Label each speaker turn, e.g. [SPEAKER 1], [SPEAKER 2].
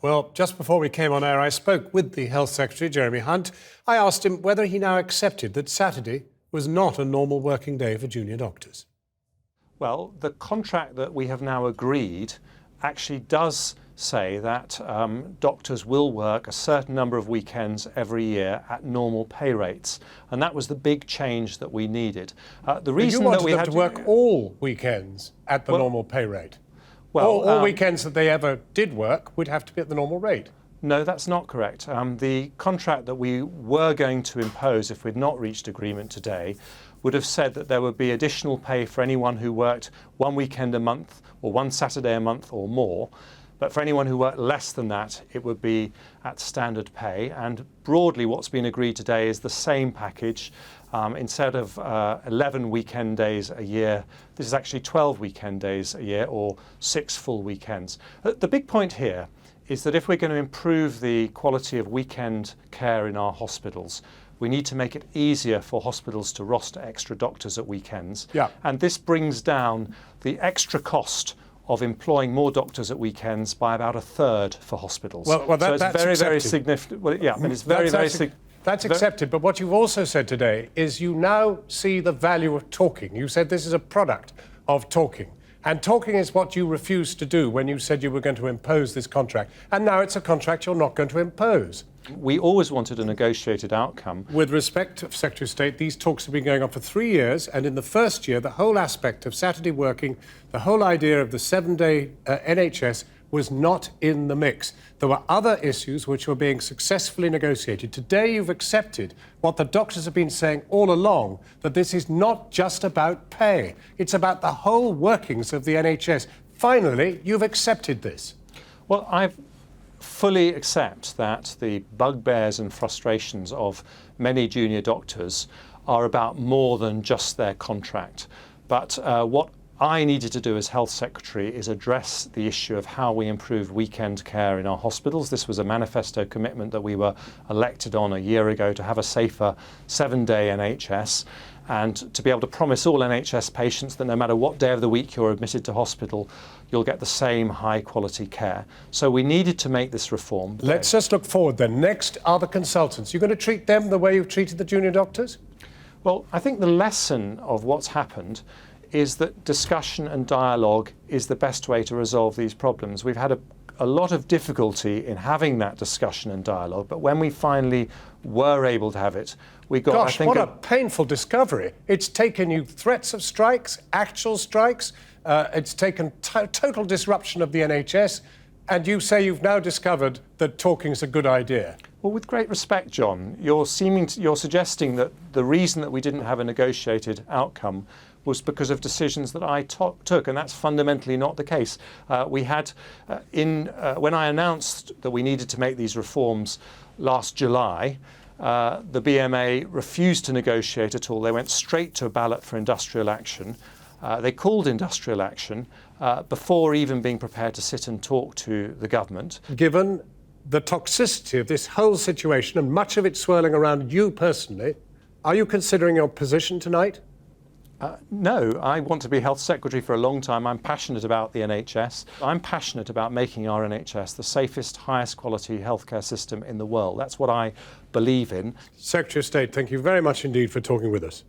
[SPEAKER 1] Well, just before we came on air, I spoke with the Health Secretary, Jeremy Hunt. I asked him whether he now accepted that Saturday was not a normal working day for junior doctors.
[SPEAKER 2] Well, the contract that we have now agreed actually does say that doctors will work a certain number of weekends every year at normal pay rates, and that was the big change that we needed.
[SPEAKER 1] The reason that we had to work all weekends at the normal pay rate. Well, all weekends that they ever did work would have to be at the normal rate.
[SPEAKER 2] No, that's not correct. The contract that we were going to impose if we'd not reached agreement today would have said that there would be additional pay for anyone who worked one weekend a month or one Saturday a month or more. But for anyone who worked less than that, it would be at standard pay. And broadly, what's been agreed today is the same package. Instead of 11 weekend days a year, this is actually 12 weekend days a year, or 6 full weekends. The big point here is that if we're going to improve the quality of weekend care in our hospitals, we need to make it easier for hospitals to roster extra doctors at weekends.
[SPEAKER 1] Yeah.
[SPEAKER 2] And this brings down the extra cost of employing more doctors at weekends by about a third for hospitals.
[SPEAKER 1] Well,
[SPEAKER 2] so it's
[SPEAKER 1] that's
[SPEAKER 2] very,
[SPEAKER 1] accepted.
[SPEAKER 2] very significant. Well, yeah, and it's very, very significant.
[SPEAKER 1] That's accepted, but what you've also said today is you now see the value of talking. You said this is a product of talking. And talking is what you refused to do when you said you were going to impose this contract. And now it's a contract you're not going to impose.
[SPEAKER 2] We always wanted a negotiated outcome.
[SPEAKER 1] With respect to Secretary of State, these talks have been going on for 3 years, and in the first year, the whole aspect of Saturday working, the whole idea of the 7-day NHS was not in the mix. There were other issues which were being successfully negotiated. Today, you've accepted what the doctors have been saying all along, that this is not just about pay. It's about the whole workings of the NHS. Finally, you've accepted this.
[SPEAKER 2] Well, I fully accept that the bugbears and frustrations of many junior doctors are about more than just their contract. But what I needed to do as Health Secretary is address the issue of how we improve weekend care in our hospitals. This was a manifesto commitment that we were elected on a year ago, to have a safer 7-day NHS and to be able to promise all NHS patients that no matter what day of the week you're admitted to hospital, you'll get the same high quality care. So we needed to make this reform.
[SPEAKER 1] Let's just look forward then. Next are the consultants. You're going to treat them the way you've treated the junior doctors?
[SPEAKER 2] Well, I think the lesson of what's happened is that discussion and dialogue is the best way to resolve these problems. We've had a lot of difficulty in having that discussion and dialogue, but when we finally were able to have it, we got,
[SPEAKER 1] Gosh,
[SPEAKER 2] I think,
[SPEAKER 1] what a painful discovery. It's taken you threats of strikes, actual strikes, it's taken total disruption of the NHS, and you say you've now discovered that talking's a good idea.
[SPEAKER 2] Well, with great respect, John, you're suggesting that the reason that we didn't have a negotiated outcome was because of decisions that I took, and that's fundamentally not the case. We had, when I announced that we needed to make these reforms last July, the BMA refused to negotiate at all. They went straight to a ballot for industrial action. They called industrial action before even being prepared to sit and talk to the government.
[SPEAKER 1] Given the toxicity of this whole situation and much of it swirling around you personally, are you considering your position tonight?
[SPEAKER 2] No, I want to be Health Secretary for a long time. I'm passionate about the NHS. I'm passionate about making our NHS the safest, highest quality healthcare system in the world. That's what I believe in.
[SPEAKER 1] Secretary of State, thank you very much indeed for talking with us.